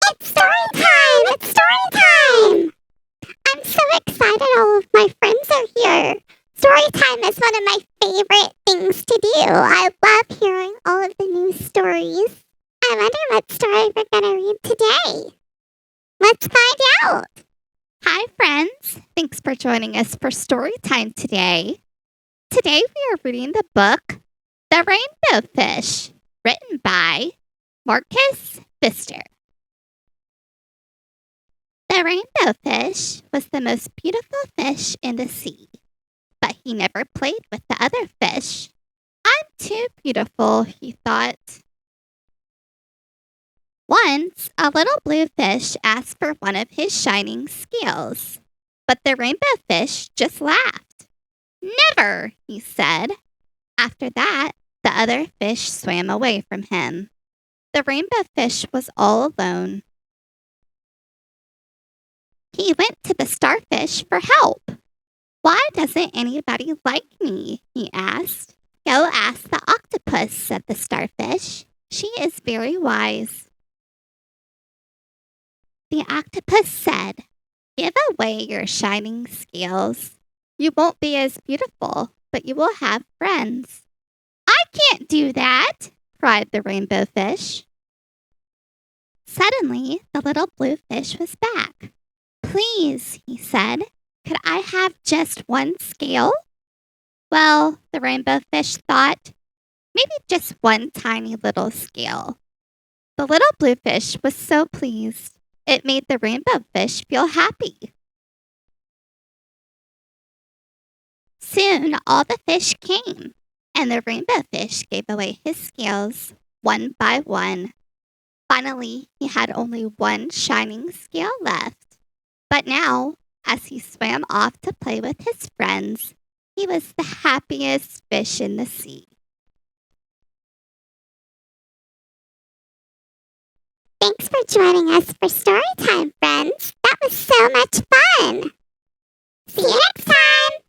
It's story time! It's story time! I'm so excited all of my friends are here. Story time is one of my favorite things to do. I love hearing all of the new stories. I wonder what story we're going to read today. Let's find out. Hi, friends. Thanks for joining us for story time today. Today we are reading the book, The Rainbow Fish, written by Marcus Pfister. The rainbow fish was the most beautiful fish in the sea, but he never played with the other fish. I'm too beautiful, he thought. Once, a little blue fish asked for one of his shining scales, but the rainbow fish just laughed. Never, he said. After that, the other fish swam away from him. The rainbow fish was all alone. He went to the starfish for help. Why doesn't anybody like me? He asked. Go ask the octopus, said the starfish. She is very wise. The octopus said, give away your shining scales. You won't be as beautiful, but you will have friends. I can't do that, cried the rainbow fish. Suddenly, the little blue fish was back. Please, he said, could I have just one scale? Well, the rainbow fish thought, maybe just one tiny little scale. The little blue fish was so pleased. It made the rainbow fish feel happy. Soon, all the fish came, and the rainbow fish gave away his scales one by one. Finally, he had only one shining scale left. But now, as he swam off to play with his friends, he was the happiest fish in the sea. Thanks for joining us for story time, friends. That was so much fun. See you next time.